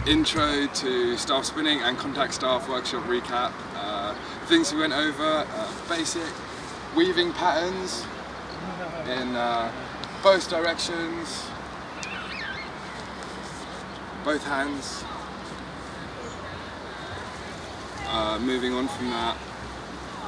intro to staff spinning and contact staff workshop recap. Things we went over, basic weaving patterns in both directions, both hands. Moving on from that,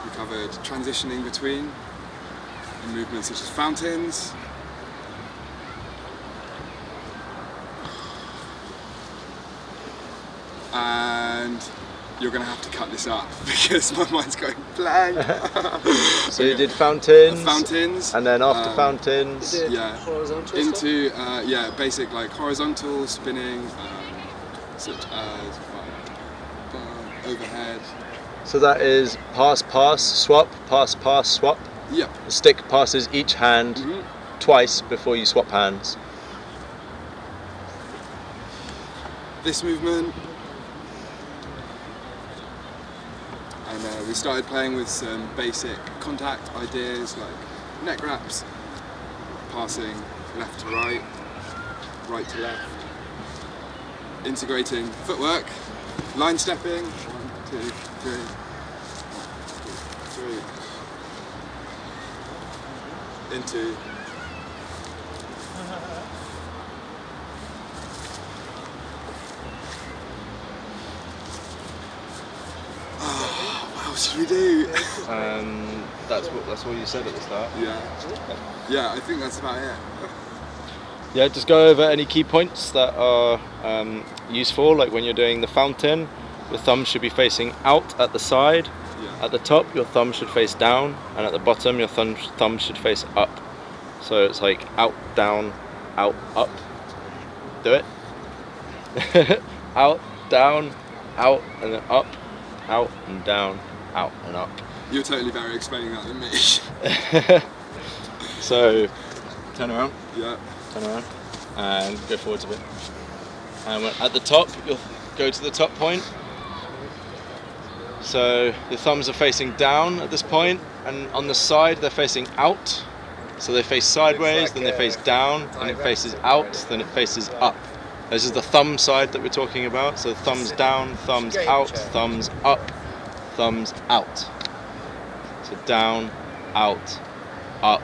we covered transitioning between in movements such as fountains. And you're going to have to cut this up because my mind's going blank. So you did fountains, and then after fountains, into basic like horizontal spinning, such as overhead. So that is pass, swap, pass, swap. Yep. The stick passes each hand twice before you swap hands. This movement. And we started playing with some basic contact ideas like neck wraps, passing left to right, right to left, integrating footwork, line stepping, 1, 2, 3, 1, 2, 3, into what should we do? That's what you said at the start. Yeah, I think that's about it. Yeah, just go over any key points that are useful, like when you're doing the fountain, your thumb should be facing out at the side. Yeah. At the top, your thumb should face down, and at the bottom, your thumb should face up. So it's like out, down, out, up. Do it. Out, down, out, and then up, out and down, out and up. You're totally better explaining that than me. So, turn around. Yeah. Turn around and go forwards a bit. And at the top, you'll go to the top point. So your thumbs are facing down at this point, and on the side they're facing out. So they face sideways, then they face down, and it faces out, then it faces up. This is the thumb side that we're talking about. So thumbs down, thumbs out, thumbs up, thumbs out. So down, out, up,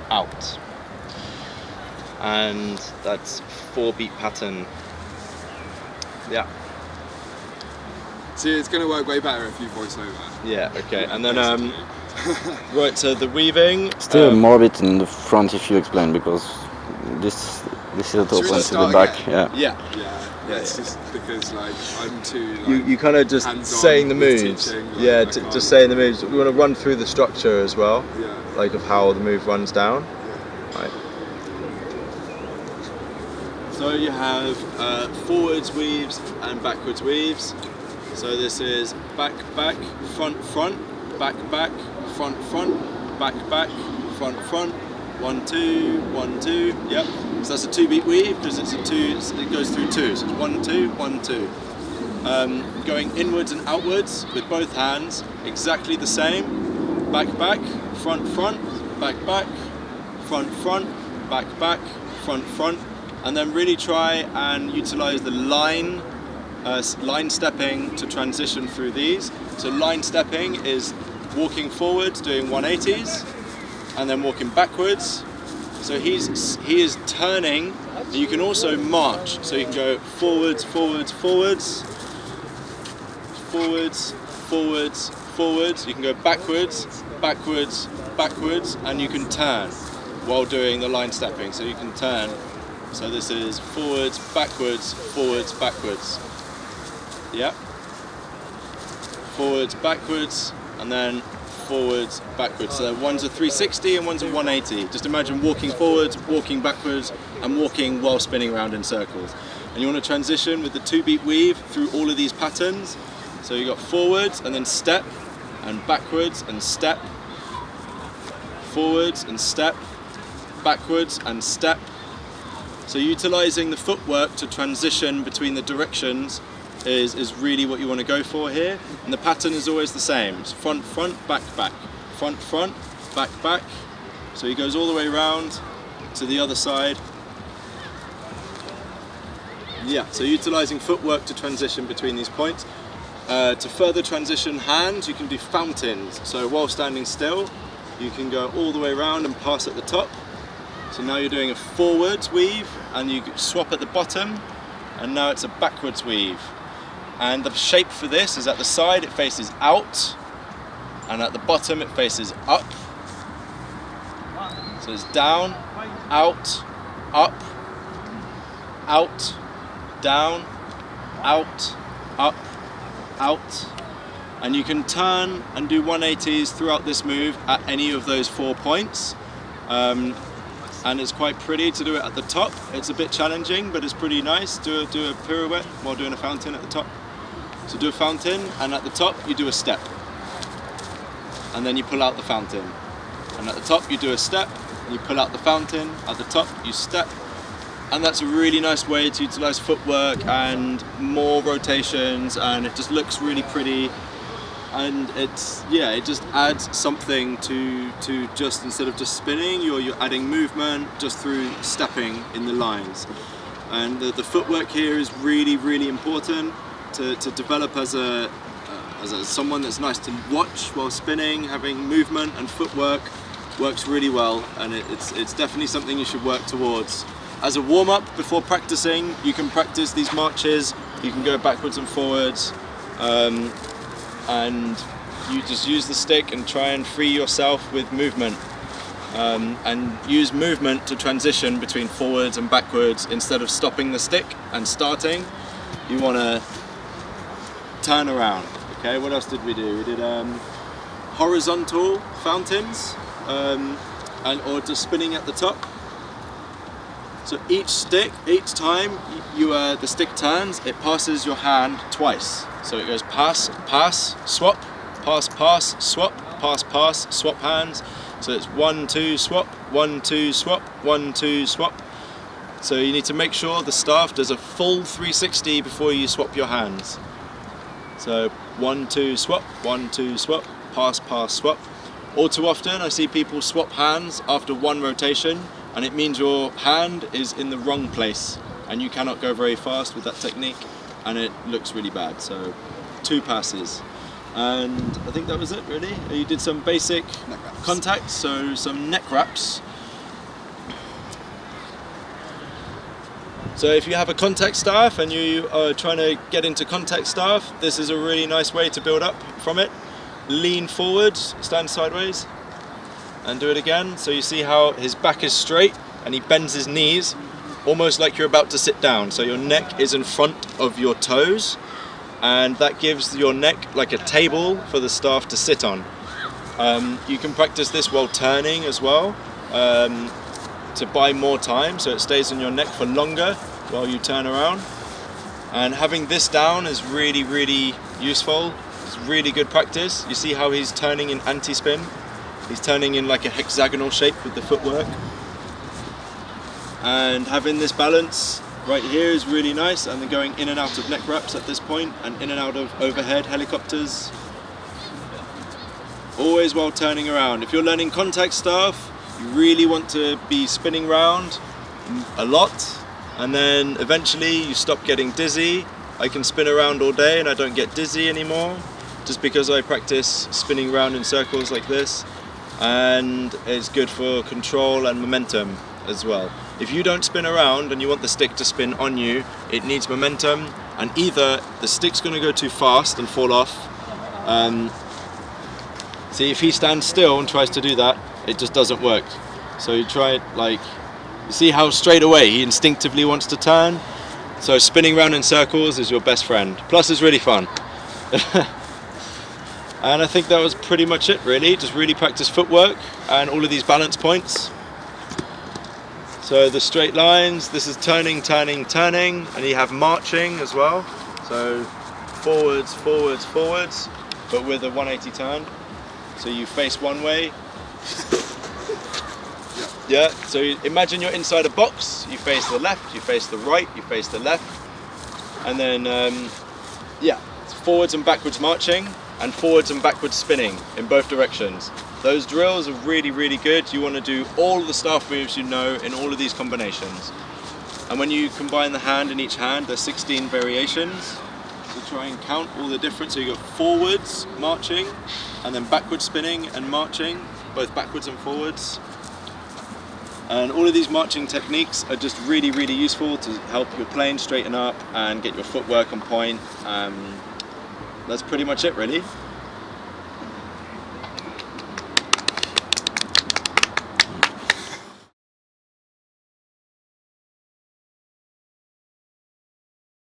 out. And that's 4-beat pattern. Yeah. See, it's going to work way better if you voice over. Yeah, okay. And then, right, so the weaving. Still more a bit in the front if you explain, because this is the top one to the back. Again? Yeah. It's just because like I'm too. Like, you kind of just saying the moves. Teaching, like, yeah, just saying the moves. We want to run through the structure as well. Yeah. Like of how the move runs down. Yeah. Right. So you have forwards weaves and backwards weaves. So this is back, front, back, front, back, front. 1, 2, 1, 2. Yep. So that's a 2-beat weave because it's a 2. It goes through 2. So it's 1, 2, 1, 2. Going inwards and outwards with both hands, exactly the same. Back, front, back, front, back, front. And then really try and utilize the line stepping to transition through these. So line stepping is walking forwards, doing 180s, and then walking backwards. So he is turning. And you can also march. So you can go forwards, You can go backwards, and you can turn while doing the line stepping. So you can turn. So this is forwards, backwards. Yeah. Forwards, backwards, and then forwards, backwards. So one's a 360 and one's a 180. Just imagine walking forwards, walking backwards, and walking while spinning around in circles. And you want to transition with the 2-beat weave through all of these patterns. So you got forwards and then step, and backwards and step, forwards and step, backwards and step. So utilizing the footwork to transition between the directions is really what you want to go for here. And the pattern is always the same. It's front, back, front, back. So he goes all the way around to the other side. Yeah, so utilizing footwork to transition between these points. To further transition hands, you can do fountains. So while standing still, you can go all the way around and pass at the top. So now you're doing a forwards weave, and you swap at the bottom, and now it's a backwards weave. And the shape for this is at the side it faces out, and at the bottom it faces up. So it's down, out, up, out, down, out, up, out. And you can turn and do 180s throughout this move at any of those 4 points. And it's quite pretty to do it at the top. It's a bit challenging, but it's pretty nice. Do a pirouette while doing a fountain at the top. So do a fountain, and at the top you do a step. And then you pull out the fountain. And at the top you do a step, and you pull out the fountain. At the top you step. And that's a really nice way to utilize footwork and more rotations, and it just looks really pretty. And it's, yeah, it just adds something to just, instead of just spinning, you're adding movement just through stepping in the lines. And the footwork here is really, really important to develop as someone that's nice to watch while spinning. Having movement and footwork works really well, and it's definitely something you should work towards. As a warm-up before practicing, you can practice these marches. You can go backwards and forwards. And you just use the stick and try and free yourself with movement, and use movement to transition between forwards and backwards. Instead of stopping the stick and starting, you want to turn around. Okay, what else did we do? We did horizontal fountains, or just spinning at the top. So each stick, each time the stick turns, it passes your hand twice. So it goes pass, pass, swap, pass, pass, swap, pass, pass, swap hands. So it's 1, 2, swap, 1, 2, swap, 1, 2, swap. So you need to make sure the staff does a full 360 before you swap your hands. So 1, 2, swap, 1, 2, swap, pass, pass, swap. All too often I see people swap hands after one rotation, and it means your hand is in the wrong place, and you cannot go very fast with that technique, and it looks really bad. So 2 passes, and I think that was it really. You did some basic contacts, so some neck wraps. So if you have a contact staff and you are trying to get into contact staff, this is a really nice way to build up from it. Lean forward, stand sideways, and do it again. So you see how his back is straight and he bends his knees almost like you're about to sit down. So your neck is in front of your toes, and that gives your neck like a table for the staff to sit on. You can practice this while turning as well, to buy more time, so it stays on your neck for longer while you turn around. And having this down is really, really useful. It's really good practice. You see how he's turning in anti-spin? He's turning in like a hexagonal shape with the footwork. And having this balance right here is really nice, and then going in and out of neck wraps at this point, and in and out of overhead helicopters. Always while turning around. If you're learning contact staff, you really want to be spinning around a lot, and then eventually you stop getting dizzy. I can spin around all day and I don't get dizzy anymore, just because I practice spinning around in circles like this, and it's good for control and momentum as well. If you don't spin around and you want the stick to spin on you, it needs momentum, and either the stick's going to go too fast and fall off. See, if he stands still and tries to do that, it just doesn't work. So you try it, like, you see how straight away he instinctively wants to turn. So spinning around in circles is your best friend. Plus it's really fun. And I think that was pretty much it really. Just really practice footwork and all of these balance points. So the straight lines, this is turning, turning, turning, and you have marching as well. So forwards, forwards, forwards, but with a 180 turn. So you face one way. Yeah, so imagine you're inside a box, you face the left, you face the right, you face the left, and then, yeah, it's forwards and backwards marching, and forwards and backwards spinning in both directions. Those drills are really, really good. You want to do all the staff moves you know in all of these combinations. And when you combine the hand in each hand, there's 16 variations. So try and count all the different, so you got forwards, marching, and then backwards spinning and marching, both backwards and forwards. And all of these marching techniques are just really, really useful to help your plane straighten up and get your footwork on point. That's pretty much it, really.